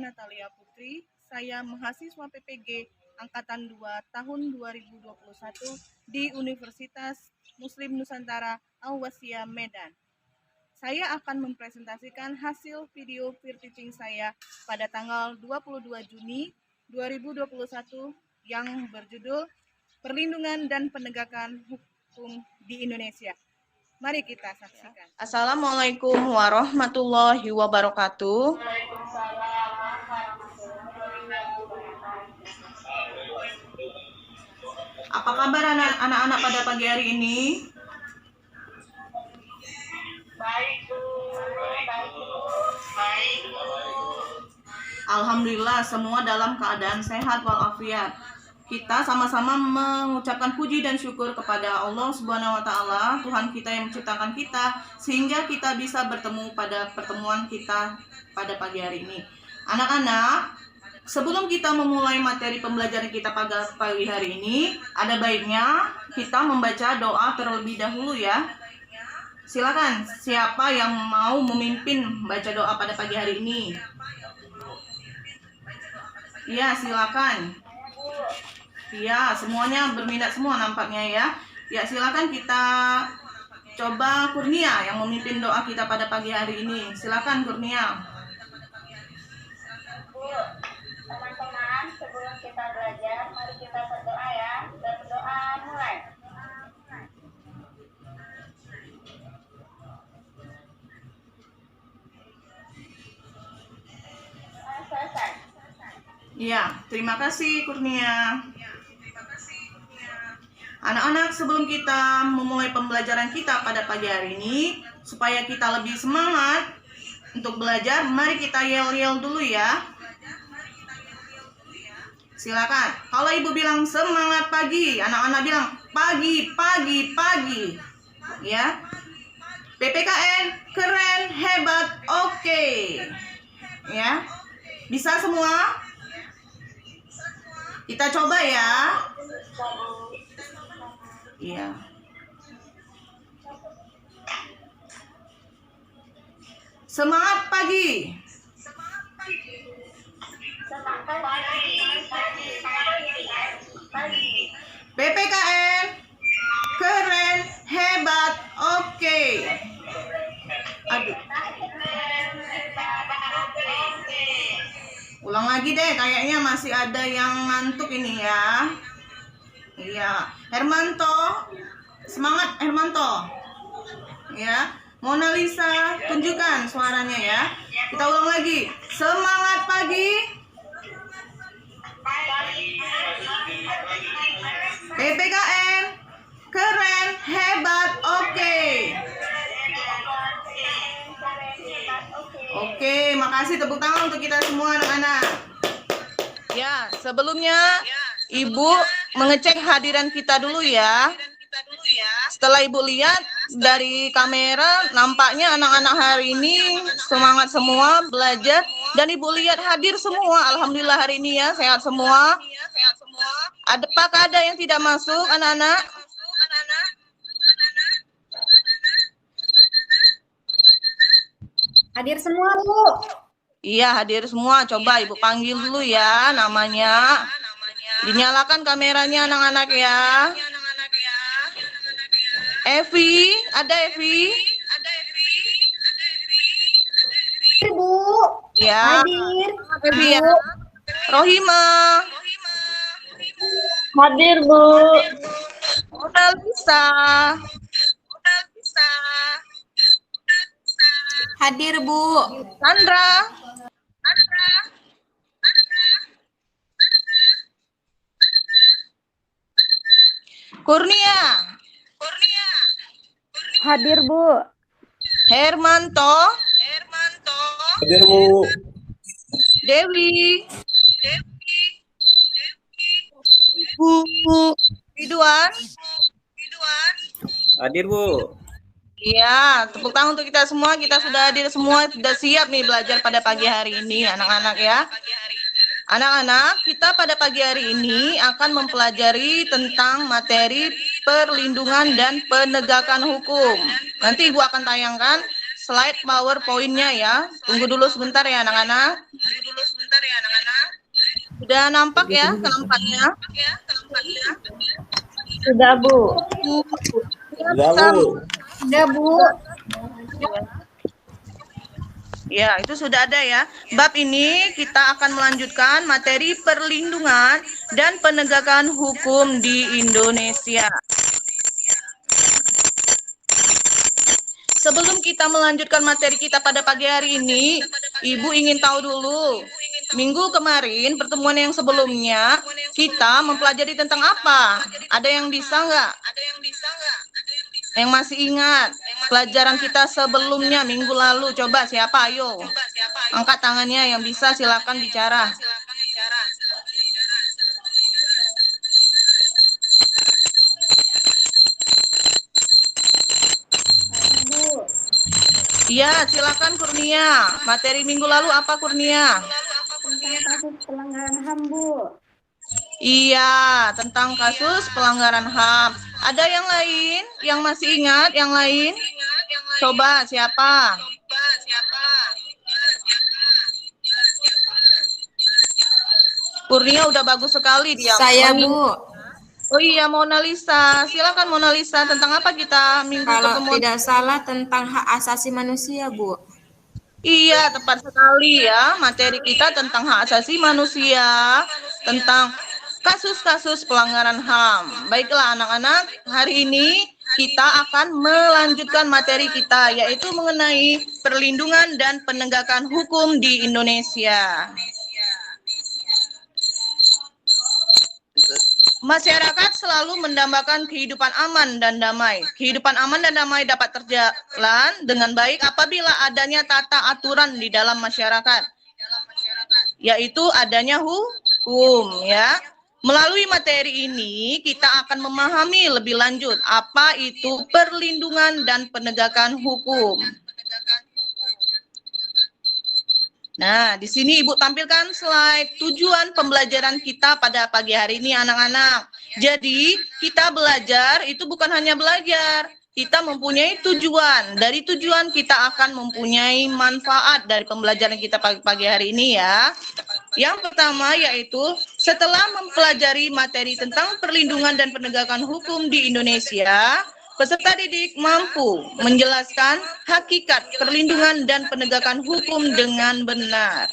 Natalia Putri. Saya mahasiswa PPG Angkatan 2 tahun 2021 di Universitas Muslim Nusantara Al-Wasiyah Medan. Saya akan mempresentasikan hasil video peer teaching saya pada tanggal 22 Juni 2021 yang berjudul Perlindungan dan Penegakan Hukum di Indonesia. Mari kita saksikan. Assalamualaikum warahmatullahi wabarakatuh. Apa kabar anak-anak pada pagi hari ini? Baik, Bu. Alhamdulillah semua dalam keadaan sehat walafiat. Kita sama-sama mengucapkan puji dan syukur kepada Allah Subhanahu wa taala, Tuhan kita yang menciptakan kita sehingga kita bisa bertemu pada pertemuan kita pada pagi hari ini. Anak-anak, sebelum kita memulai materi pembelajaran kita pada pagi hari ini, ada baiknya kita membaca doa terlebih dahulu ya. Silakan, siapa yang mau memimpin baca doa pada pagi hari ini? Iya, silakan. Iya, semuanya berminat semua nampaknya ya. Ya, silakan kita coba Kurnia yang memimpin doa kita pada pagi hari ini. Silakan Kurnia. Bu, teman-teman, sebelum kita belajar, mari kita berdoa ya. Berdoa mulai. Selesai. Iya, terima kasih Kurnia. Anak-anak, sebelum kita memulai pembelajaran kita pada pagi hari ini, supaya kita lebih semangat untuk belajar, mari kita yel-yel dulu ya. Silakan. Kalau ibu bilang semangat pagi, anak-anak bilang pagi, pagi, pagi. Ya. PPKN keren, hebat, oke. Ya. Bisa semua? Kita coba ya. Iya. Semangat pagi. Semangat pagi. PPKN keren, hebat, oke. Aduh. Ulang lagi deh, kayaknya masih ada yang ngantuk ini ya. Iya, Hermanto, semangat Hermanto. Ya, Mona Lisa, tunjukkan suaranya ya. Kita ulang lagi, semangat pagi. PPKN, keren, hebat, oke. Oke, makasih, tepuk tangan untuk kita semua anak-anak. Ya, sebelumnya Ibu mengecek hadiran kita dulu ya. Setelah Ibu lihat dari kamera, nampaknya anak-anak hari ini semangat semua belajar. Dan Ibu lihat hadir semua, alhamdulillah hari ini ya, sehat semua. Apakah ada yang tidak masuk anak-anak? Hadir semua, Bu. Iya, hadir semua. Coba Ibu panggil dulu ya namanya. Dinyalakan kameranya anak-anak ya. Evi, ada Evi? Bu. Ya. Hadir. Evi ya. Rohima. Hadir, Bu. Mona Lisa. Hadir, Bu. Sandra. Kurnia. Hadir, Bu. Hermanto. Hadir, Bu. Dewi. Ridwan. Hadir, Bu. Iya, tepuk tangan untuk kita semua. Kita sudah hadir semua, sudah siap nih belajar pada pagi hari ini, anak-anak ya. Anak-anak, kita pada pagi hari ini akan mempelajari tentang materi perlindungan dan penegakan hukum. Nanti Ibu akan tayangkan slide PowerPoint-nya ya. Tunggu dulu sebentar ya anak-anak. Sudah nampak ya keempatnya? Sudah, Bu. Sudah, Bu. Sudah, Bu. Ya, itu sudah ada ya. Bab ini kita akan melanjutkan materi perlindungan dan penegakan hukum di Indonesia. Sebelum kita melanjutkan materi kita pada pagi hari ini, Ibu ingin tahu dulu. Minggu kemarin, pertemuan yang sebelumnya, kita mempelajari tentang apa? Ada yang bisa nggak? Yang masih ingat pelajaran kita sebelumnya minggu lalu? Coba siapa? Ayo. Angkat tangannya yang bisa, silakan bicara. Iya, silakan Kurnia. Materi minggu lalu apa Kurnia? Tentang kasus pelanggaran HAM, Bu. Iya, tentang kasus pelanggaran HAM. Ada yang lain yang masih ingat? Yang lain? Coba siapa? Kurnia udah bagus sekali dia. Saya, Bu. Oh iya, Mona Lisa. Silakan Mona Lisa. Tentang apa kita minggu Kalau pertemuan? tidak salah tentang hak asasi manusia, Bu. Iya, tepat sekali ya. Materi kita tentang hak asasi manusia, tentang kasus-kasus pelanggaran HAM. Baiklah anak-anak, hari ini kita akan melanjutkan materi kita, yaitu mengenai perlindungan dan penegakan hukum di Indonesia. Masyarakat selalu mendambakan kehidupan aman dan damai. Kehidupan aman dan damai dapat terjalan dengan baik apabila adanya tata aturan di dalam masyarakat, yaitu adanya hukum ya. Melalui materi ini kita akan memahami lebih lanjut apa itu perlindungan dan penegakan hukum. Nah, di sini Ibu tampilkan slide tujuan pembelajaran kita pada pagi hari ini anak-anak. Jadi, kita belajar itu bukan hanya belajar, kita mempunyai tujuan. Dari tujuan kita akan mempunyai manfaat dari pembelajaran kita pagi hari ini ya. Yang pertama yaitu setelah mempelajari materi tentang perlindungan dan penegakan hukum di Indonesia, peserta didik mampu menjelaskan hakikat perlindungan dan penegakan hukum dengan benar.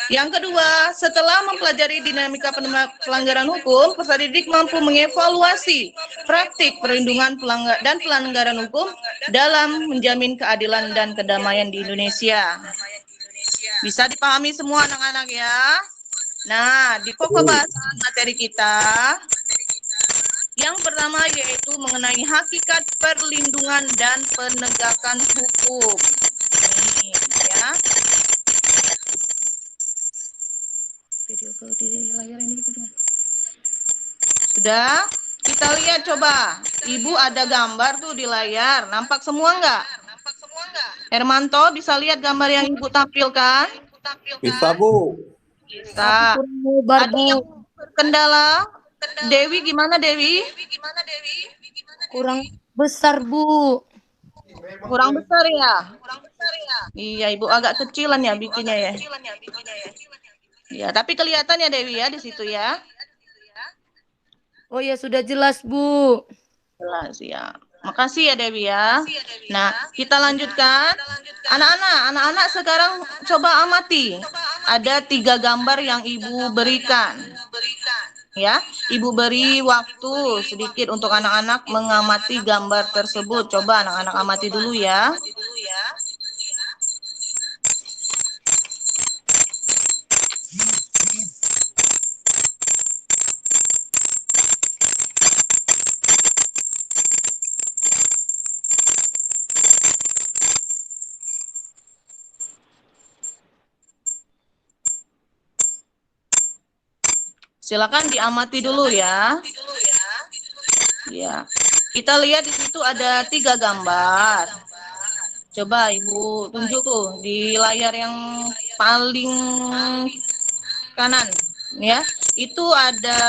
Yang kedua, setelah mempelajari dinamika pelanggaran hukum, peserta didik mampu mengevaluasi praktik perlindungan dan pelanggaran hukum dalam menjamin keadilan dan kedamaian di Indonesia. Bisa dipahami semua anak-anak ya? Nah, di pokok bahasan materi kita, yang pertama yaitu mengenai hakikat perlindungan dan penegakan hukum. Ini ya. Video di layar ini sudah? Kita lihat coba. Ibu ada gambar tuh di layar. Nampak semua enggak? Hermanto bisa lihat gambar yang Ibu tampilkan? Bisa, Bu. Bisa. Ada yang berkendala? Dewi gimana Dewi? Kurang besar, Bu. Kurang besar ya? Iya, Ibu agak kecilan ya bikinnya ya. Ya, tapi kelihatan ya Dewi ya di situ ya. Oh ya, sudah jelas, Bu. Jelas ya. Makasih ya Dewi ya. Nah, kita lanjutkan. Anak-anak sekarang coba amati. Ada 3 gambar yang Ibu berikan. Ya, Ibu beri waktu sedikit untuk anak-anak mengamati gambar tersebut. Coba anak-anak amati dulu ya. Silakan diamati dulu ya. Ya. Kita lihat di situ ada 3 gambar. Coba Ibu tunjuk tuh di layar yang paling kanan ya. Itu ada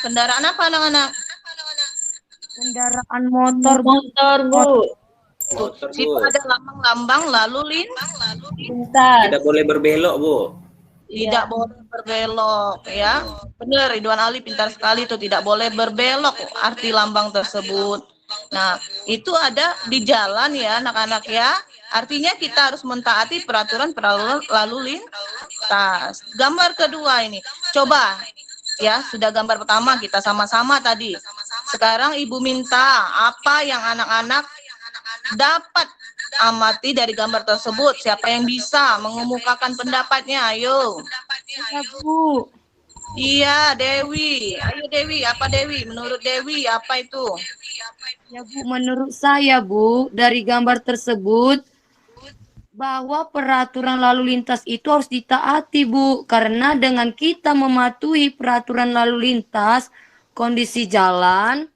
kendaraan apa anak-anak? Kendaraan motor, Bu. Motor, Bu. Motor, Situ Bu. ada lambang-lambang lalu Lintas. Tidak boleh berbelok, Bu. tidak boleh berbelok ya. Benar, Ridwan Ali pintar sekali tuh, tidak boleh berbelok arti lambang tersebut. Nah, itu ada di jalan ya anak-anak ya. Artinya kita harus mentaati peraturan lalu lintas. Gambar kedua ini. Coba ya, sudah gambar pertama kita sama-sama tadi. Sekarang Ibu minta apa yang anak-anak dapat amati dari gambar tersebut. Siapa yang bisa mengemukakan pendapatnya? Ayo. Ya, Bu. Iya, Dewi. Ayo Dewi, apa Dewi? Menurut Dewi apa itu? Ya, Bu, menurut saya, Bu, dari gambar tersebut bahwa peraturan lalu lintas itu harus ditaati, Bu, karena dengan kita mematuhi peraturan lalu lintas, kondisi jalan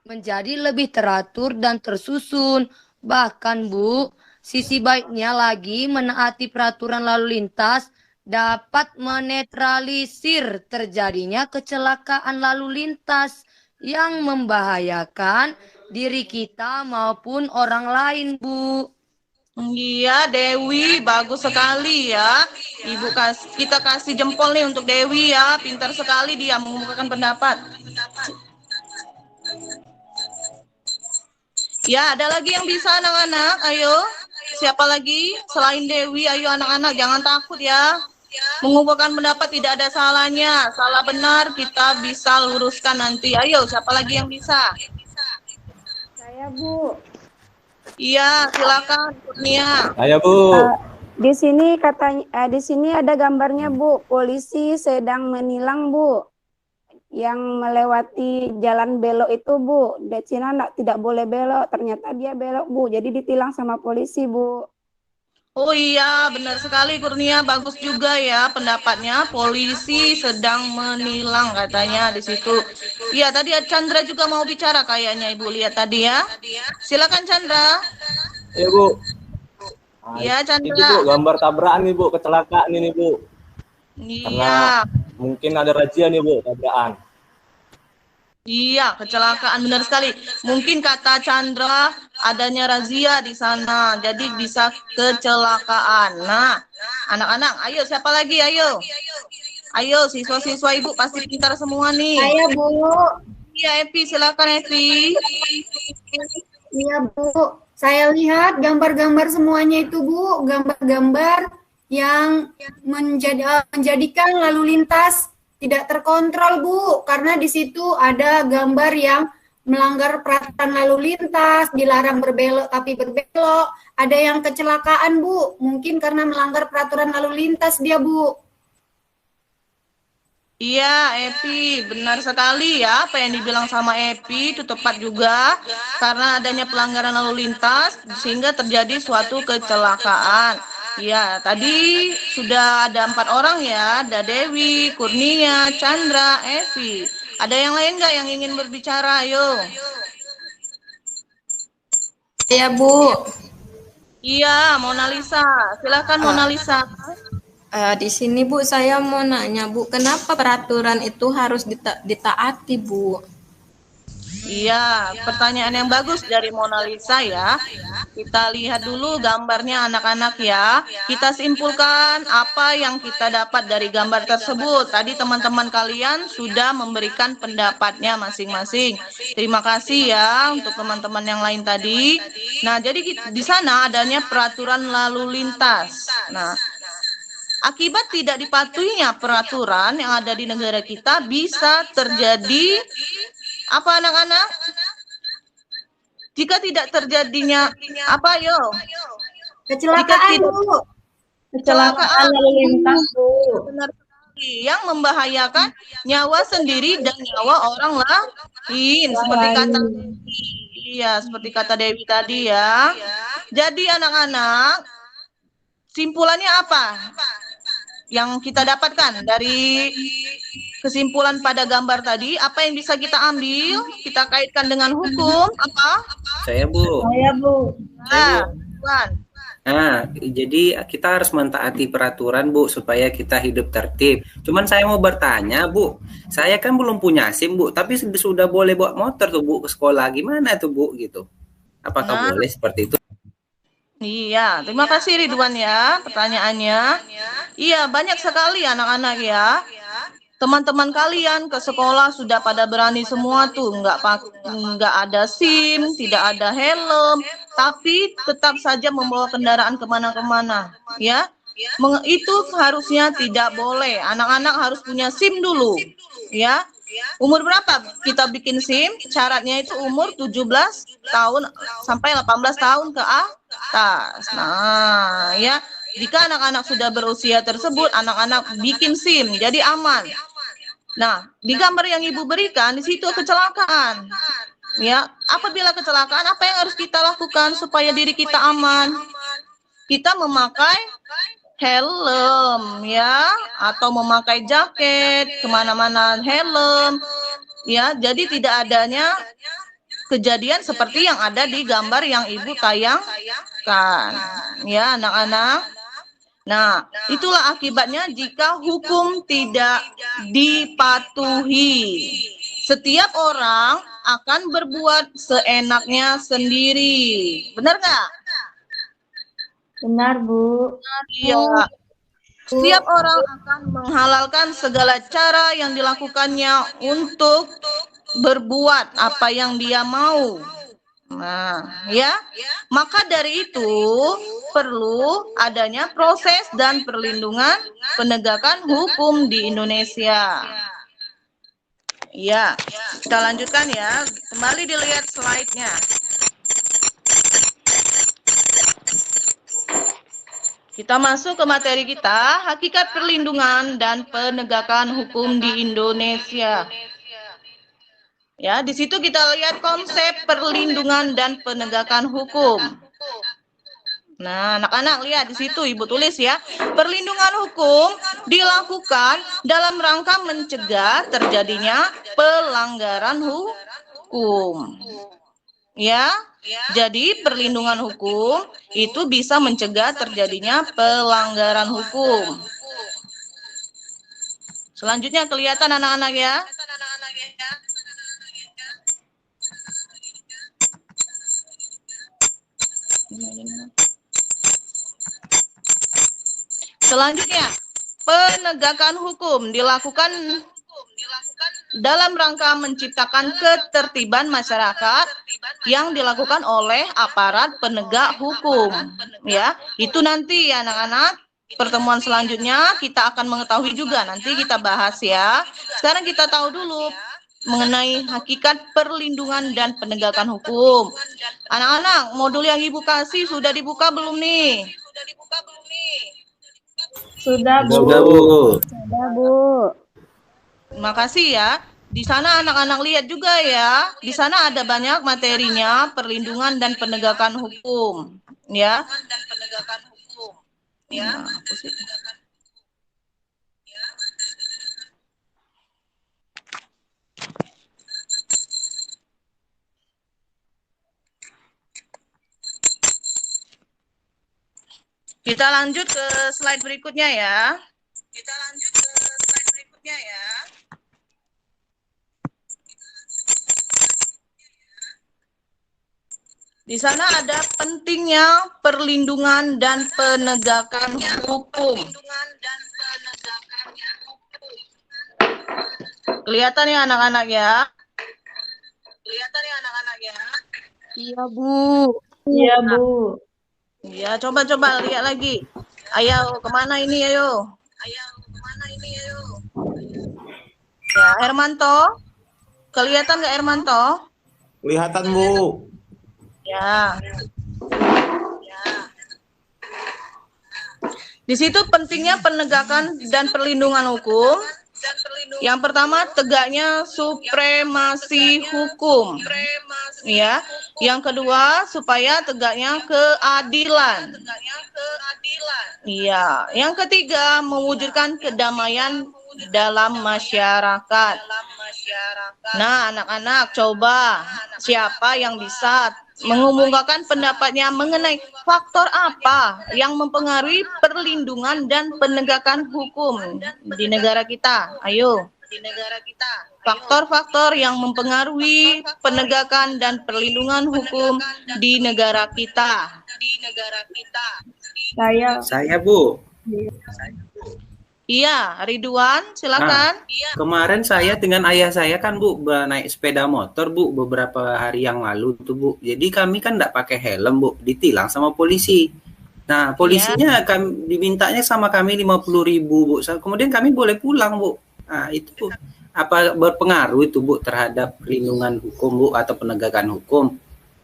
menjadi lebih teratur dan tersusun. Bahkan, Bu, sisi baiknya lagi menaati peraturan lalu lintas dapat menetralisir terjadinya kecelakaan lalu lintas yang membahayakan diri kita maupun orang lain, Bu. Iya, Dewi, bagus sekali ya. Kita kasih jempol nih untuk Dewi ya. Pintar sekali dia mengemukakan pendapat. Ya, ada lagi yang bisa anak-anak. Ayo, siapa lagi selain Dewi? Ayo anak-anak, jangan takut ya. Mengumpulkan pendapat tidak ada salahnya. Salah benar kita bisa luruskan nanti. Ayo, siapa lagi yang bisa? Saya, Bu. Iya, silakan Kurnia. Ayo, Bu. Di sini katanya di sini ada gambarnya, Bu. Polisi sedang menilang, Bu. Yang melewati jalan belok itu, Bu. Di Cina tidak boleh belok. Ternyata dia belok, Bu. Jadi ditilang sama polisi, Bu. Oh iya, benar sekali Kurnia, bagus juga ya pendapatnya. Polisi sedang menilang katanya di situ. Iya, tadi Chandra juga mau bicara kayaknya Ibu lihat tadi ya. Silakan Chandra. Ayo, Bu. Iya, Itu, Bu, Chandra. gambar tabrakan nih, Bu. Kecelakaan ini, Bu. Iya. Mungkin ada razia nih, Bu, tabrakan. Iya, kecelakaan benar sekali. Mungkin kata Chandra adanya razia di sana, jadi bisa kecelakaan. Nah, anak-anak, ayo siapa lagi? Ayo. Ayo, siswa-siswa Ibu pasti pintar semua nih. Saya, Bu. Iya, Epi, silakan Epi. Iya, Bu. Saya lihat gambar-gambar semuanya itu, Bu. Gambar-gambar yang menjadikan lalu lintas tidak terkontrol, Bu. Karena di situ ada gambar yang melanggar peraturan lalu lintas, dilarang berbelok tapi berbelok. Ada yang kecelakaan, Bu. Mungkin karena melanggar peraturan lalu lintas dia, Bu. Iya, Epi, benar sekali ya apa yang dibilang sama Epi itu tepat juga karena adanya pelanggaran lalu lintas sehingga terjadi suatu kecelakaan. Ya, tadi sudah ada 4 orang ya, ada Dewi, Kurnia, Chandra, Evi. Ada yang lain nggak yang ingin berbicara? Ayo. Ya, Bu. Iya, Mona Lisa. Silakan Mona Lisa. Di sini, Bu, saya mau nanya, Bu, kenapa peraturan itu harus ditaati, Bu? Iya, pertanyaan yang bagus dari Mona Lisa ya. Kita lihat dulu gambarnya anak-anak ya. Kita simpulkan apa yang kita dapat dari gambar tersebut. Tadi teman-teman kalian sudah memberikan pendapatnya masing-masing. Terima kasih ya untuk teman-teman yang lain tadi. Nah, jadi di sana adanya peraturan lalu lintas. Nah, akibat tidak dipatuhinya peraturan yang ada di negara kita bisa terjadi apa anak-anak? Jika tidak terjadinya apa yo? Kecelakaan, Bu. Kecelakaan lalu lintas, Bu. benar sekali yang membahayakan nyawa sendiri dan nyawa orang lain seperti kata iya seperti kata Dewi tadi ya. Jadi anak-anak simpulannya apa? Yang kita dapatkan dari kesimpulan pada gambar tadi, apa yang bisa kita ambil? Kita kaitkan dengan hukum apa? Saya, Bu. Saya, Bu. Nah, Tuan. Nah, jadi kita harus mentaati peraturan, Bu, supaya kita hidup tertib. Cuman saya mau bertanya, Bu, saya kan belum punya SIM, Bu, tapi sudah boleh bawa motor tuh, Bu, ke sekolah. Gimana tuh, Bu, gitu? Apakah Nah, boleh seperti itu? iya, terima kasih Ridwan ya pertanyaannya. Iya, banyak sekali anak-anak ya. Teman-teman kalian ke sekolah sudah pada berani semua tuh, nggak ada SIM, tidak ada helm, tapi tetap saja membawa kendaraan kemana-kemana, ya. Itu harusnya tidak boleh. Anak-anak harus punya SIM dulu, ya. Umur berapa kita bikin SIM? Syaratnya itu umur 17 tahun sampai 18 tahun ke atas. Nah, ya. Jika anak-anak sudah berusia tersebut, anak-anak bikin SIM, jadi aman. Nah, di gambar yang Ibu berikan, di situ kecelakaan. Ya, apabila kecelakaan, apa yang harus kita lakukan supaya diri kita aman? Kita memakai helm, ya, atau memakai jaket, kemana-mana helm, ya. Jadi tidak adanya kejadian seperti yang ada di gambar yang Ibu tayangkan, ya, anak-anak. Nah, itulah akibatnya jika hukum tidak dipatuhi. Setiap orang akan berbuat seenaknya sendiri. Benar nggak? Benar, Bu. Iya. Setiap orang akan menghalalkan segala cara yang dilakukannya untuk berbuat apa yang dia mau. Nah, ya, maka dari itu perlu adanya proses dan perlindungan penegakan hukum di Indonesia. Ya, kita lanjutkan ya. Kembali dilihat slide-nya. Kita masuk ke materi kita, hakikat perlindungan dan penegakan hukum di Indonesia. Ya, di situ kita lihat konsep perlindungan dan penegakan hukum. Nah, anak-anak lihat di situ Ibu tulis ya. Perlindungan hukum dilakukan dalam rangka mencegah terjadinya pelanggaran hukum. Ya. Jadi perlindungan hukum itu bisa mencegah terjadinya pelanggaran hukum. Selanjutnya kelihatan anak-anak ya. Selanjutnya, penegakan hukum dilakukan dalam rangka menciptakan ketertiban masyarakat yang dilakukan oleh aparat penegak hukum. Ya, itu nanti anak-anak pertemuan selanjutnya kita akan mengetahui juga, nanti kita bahas ya. Sekarang kita tahu dulu mengenai hakikat perlindungan dan penegakan hukum. Anak-anak, modul yang Ibu kasih sudah dibuka belum nih? Sudah, Bu. Sudah, Bu. Sudah, Bu. Terima kasih ya. Di sana anak-anak lihat juga ya. Di sana ada banyak materinya, perlindungan dan penegakan hukum. Ya. Nah, kita lanjut ke slide berikutnya ya. Di sana ada pentingnya perlindungan dan penegakan hukum. Kelihatan ya anak-anak ya? Iya, Bu. Iya, Bu. Ya, coba-coba lihat lagi. Ayo, kemana ini, ayo? Ya, Hermanto. Kelihatan nggak Hermanto? Kelihatan, Bu. Ya. Di situ pentingnya penegakan dan perlindungan hukum. Yang pertama, tegaknya supremasi hukum. Ya. Yang kedua, supaya tegaknya keadilan. Iya. Yang ketiga, mewujudkan kedamaian dalam masyarakat. Nah, anak-anak coba siapa yang bisa mengemukakan pendapatnya mengenai faktor apa yang mempengaruhi perlindungan dan penegakan hukum di negara kita. Ayo. Faktor-faktor yang mempengaruhi penegakan dan perlindungan hukum di negara kita. Saya, Bu. Iya, Ridwan, silakan. Kemarin saya dengan ayah saya kan Bu naik sepeda motor Bu beberapa hari yang lalu tuh Bu. Jadi kami kan enggak pakai helm Bu, ditilang sama polisi. Nah, polisinya kami dimintanya sama kami 50.000 Bu. Kemudian kami boleh pulang Bu. Nah, itu apa berpengaruh itu Bu terhadap perlindungan hukum Bu atau penegakan hukum?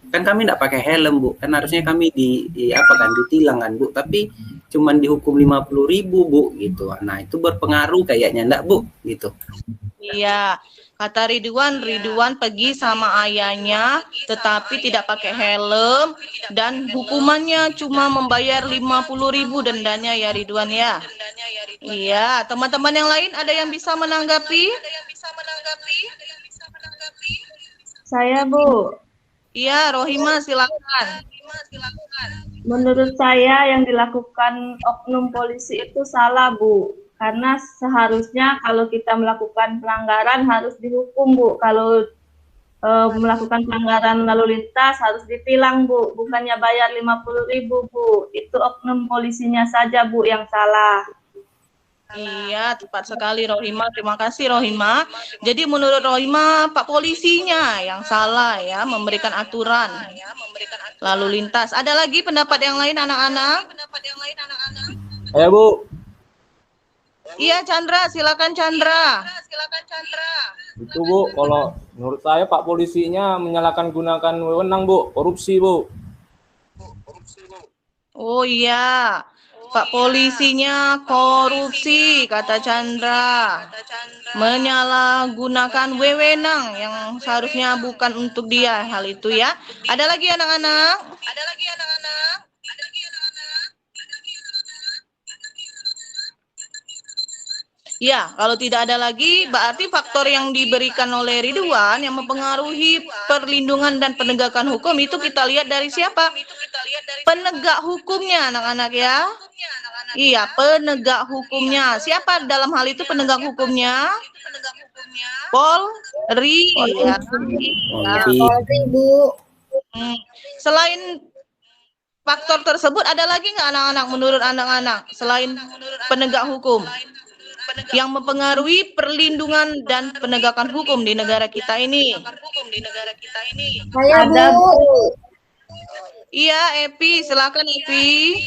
Kan kami enggak pakai helm Bu. Kan harusnya kami ditilang kan Bu, tapi cuman dihukum 50.000 Bu gitu. Nah, itu berpengaruh kayaknya enggak Bu gitu. Iya, kata Ridwan pergi sama ayahnya tetapi tidak pakai helm dan hukumannya cuma membayar 50.000 dendanya ya Ridwan ya. Iya, teman-teman yang lain ada yang bisa menanggapi? Saya, Bu. Iya, Rohima silakan. Menurut saya yang dilakukan oknum polisi itu salah, Bu. Karena seharusnya kalau kita melakukan pelanggaran harus dihukum, Bu. Kalau melakukan pelanggaran lalu lintas harus ditilang, Bu. Bukannya bayar 50.000, Bu. Itu oknum polisinya saja, Bu, yang salah. Iya, tepat sekali Rohima. Terima kasih Rohima. Jadi menurut Rohima, Pak polisinya yang salah ya memberikan aturan lalu lintas. Ada lagi pendapat yang lain anak-anak? Ayo Bu. Iya Chandra, silakan Chandra. Itu Bu, kalau menurut saya Pak polisinya gunakan wewenang Bu, korupsi Bu. Oh iya, Pak polisinya korupsi, kata Chandra. Menyalahgunakan wewenang yang seharusnya bukan untuk dia, hal itu ya. Ada lagi anak-anak? Ya, kalau tidak ada lagi, berarti faktor yang diberikan oleh Ridwan yang mempengaruhi perlindungan dan penegakan hukum itu kita lihat dari siapa? Penegak hukumnya, anak-anak ya. Iya, penegak hukumnya. Siapa dalam hal itu penegak hukumnya? Polri. Ya. Polri, Bu. Selain faktor tersebut, ada lagi nggak anak-anak menurut anak-anak selain penegak hukum yang mempengaruhi perlindungan dan penegakan hukum di negara kita ini? Saya, Bu. Iya, Epi, silakan Epi.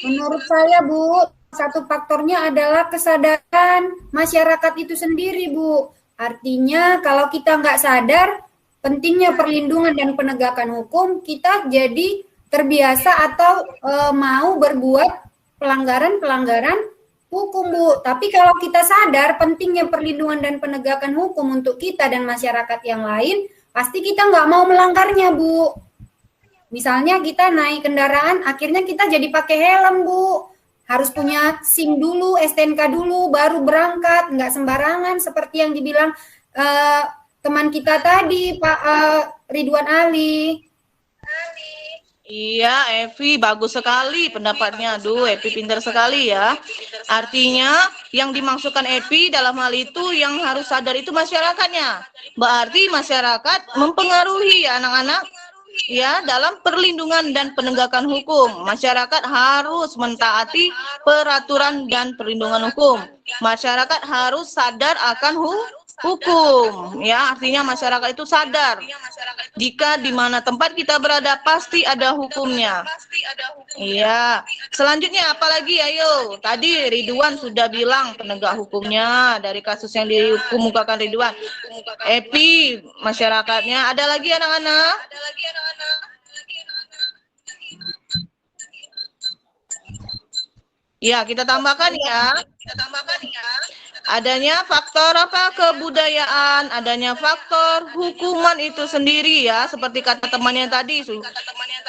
Menurut saya, Bu, satu faktornya adalah kesadaran masyarakat itu sendiri, Bu. Artinya kalau kita nggak sadar pentingnya perlindungan dan penegakan hukum, kita jadi terbiasa atau mau berbuat pelanggaran-pelanggaran hukum, Bu. Tapi kalau kita sadar pentingnya perlindungan dan penegakan hukum untuk kita dan masyarakat yang lain, pasti kita nggak mau melanggarnya, Bu. Misalnya kita naik kendaraan, akhirnya kita jadi pakai helm, Bu. Harus punya SIM dulu, STNK dulu, baru berangkat. Nggak sembarangan seperti yang dibilang teman kita tadi, Pak Ridwan Ali. Iya, Evi, bagus sekali pendapatnya. Aduh, Evi pintar sekali ya. Artinya, yang dimaksudkan Evi dalam hal itu yang harus sadar itu masyarakatnya. Berarti masyarakat mempengaruhi anak-anak ya dalam perlindungan dan penegakan hukum. Masyarakat harus mentaati peraturan dan perlindungan hukum. Masyarakat harus sadar akan hukum, ya artinya masyarakat itu sadar jika di mana tempat kita berada pasti ada hukumnya. Iya. Selanjutnya apalagi ayo? Tadi Ridwan sudah bilang penegak hukumnya dari kasus yang dikemukakan Ridwan. Epi masyarakatnya. Ada lagi anak-anak? Ya, kita tambahkan ya. adanya faktor apa? Kebudayaan, adanya faktor hukuman itu sendiri ya, seperti kata temannya tadi,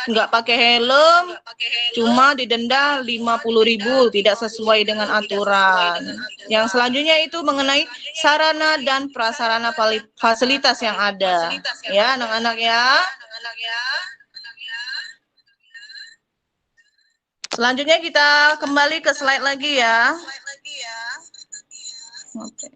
nggak pakai helm, cuma didenda 50.000, tidak sesuai dengan aturan. Yang selanjutnya itu mengenai sarana dan prasarana fasilitas yang ada, ya anak-anak ya. Selanjutnya kita kembali ke slide lagi ya. Oke,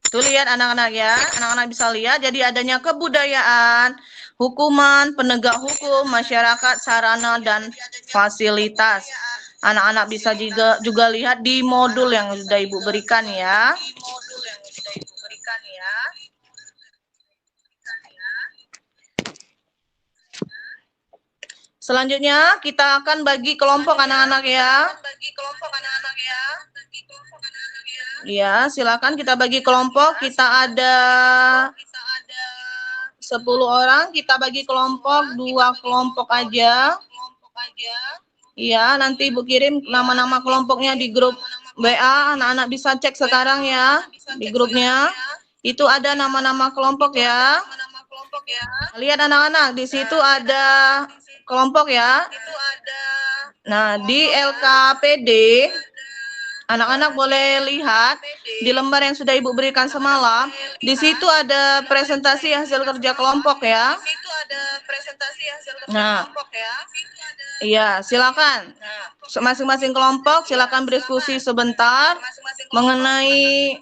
tuh lihat anak-anak ya, anak-anak bisa lihat. Jadi adanya kebudayaan, hukuman, penegak hukum, masyarakat, sarana dan fasilitas. Anak-anak bisa juga lihat di modul yang sudah Ibu berikan ya. Selanjutnya kita akan bagi kelompok anak-anak ya. Ya, silakan kita bagi kelompok. Kita ada 10 orang, kita bagi kelompok, 2 kelompok aja. Iya, nanti Ibu kirim nama-nama kelompoknya di grup WA. Anak-anak bisa cek sekarang ya di grupnya. Itu ada nama-nama kelompok ya. Lihat anak-anak, di situ ada kelompok ya. Nah, di LKPD anak-anak boleh lihat di lembar yang sudah Ibu berikan semalam. Di situ ada presentasi hasil kerja kelompok ya. Nah, iya, silakan. Masing-masing kelompok silakan berdiskusi sebentar mengenai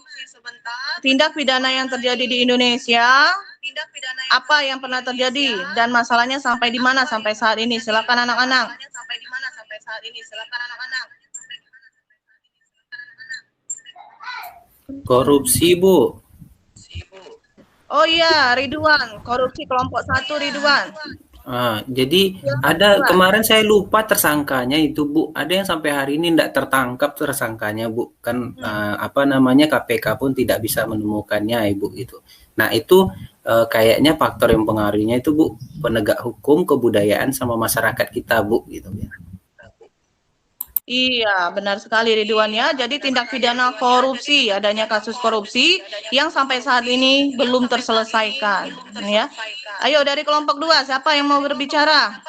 tindak pidana yang terjadi di Indonesia. Apa yang pernah terjadi dan masalahnya sampai di mana sampai saat ini. Silakan anak-anak. Korupsi, Bu. Oh iya, Ridwan, korupsi kelompok 1 Ridwan. Jadi ada kemarin saya lupa tersangkanya itu, Bu. Ada yang sampai hari ini tidak tertangkap tersangkanya, Bu. Kan apa namanya, KPK pun tidak bisa menemukannya, Ibu itu. Nah, itu kayaknya faktor yang pengaruhnya itu, Bu, penegak hukum, kebudayaan sama masyarakat kita, Bu, gitu ya. Iya, benar sekali Ridwan ya. Jadi tindak pidana korupsi, adanya kasus korupsi yang sampai saat ini belum terselesaikan, ya. Ayo dari kelompok 2, siapa yang mau berbicara?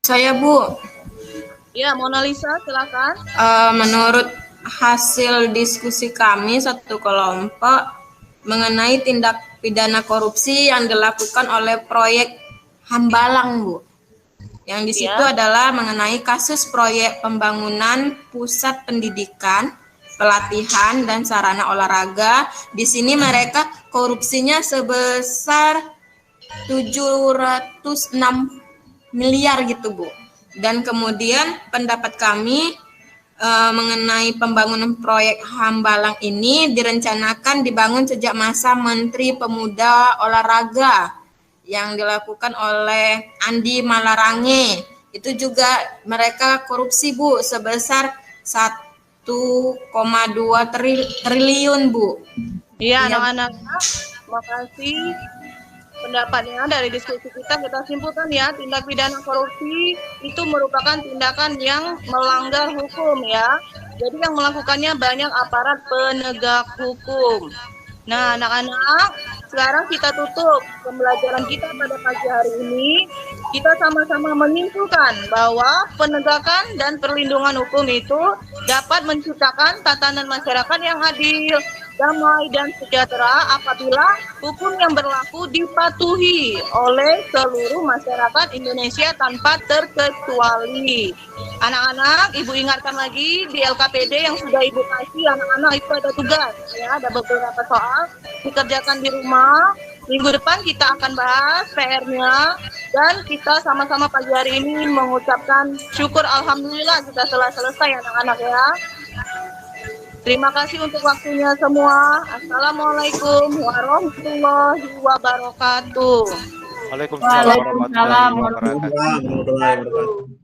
Saya, Bu. Ya, Mona Lisa, silakan. Menurut hasil diskusi kami satu kelompok mengenai tindak pidana korupsi yang dilakukan oleh proyek Hambalang, Bu. Yang di situ adalah mengenai kasus proyek pembangunan pusat pendidikan, pelatihan, dan sarana olahraga. Di sini mereka korupsinya sebesar 706 miliar gitu, Bu. Dan kemudian pendapat kami mengenai pembangunan proyek Hambalang ini direncanakan dibangun sejak masa Menteri Pemuda Olahraga yang dilakukan oleh Andi Malarange. Itu juga mereka korupsi, Bu, sebesar 1,2 triliun, Bu. Iya, anak-anak, terima kasih pendapatnya. Dari diskusi kita simpulkan ya, tindak pidana korupsi itu merupakan tindakan yang melanggar hukum ya. Jadi yang melakukannya banyak aparat penegak hukum. Nah, anak-anak, sekarang kita tutup pembelajaran kita pada pagi hari ini. Kita sama-sama menyimpulkan bahwa penegakan dan perlindungan hukum itu dapat menciptakan tatanan masyarakat yang adil, damai, dan sejahtera apabila hukum yang berlaku dipatuhi oleh seluruh masyarakat Indonesia tanpa terkecuali. Anak-anak, Ibu ingatkan lagi di LKPD yang sudah Ibu kasih, anak-anak itu ada tugas, ya, ada beberapa soal dikerjakan di rumah. Minggu depan kita akan bahas PR-nya dan kita sama-sama pagi hari ini mengucapkan syukur alhamdulillah kita telah selesai anak-anak ya. Terima kasih untuk waktunya semua. Assalamualaikum warahmatullahi wabarakatuh. Waalaikumsalam warahmatullahi wabarakatuh.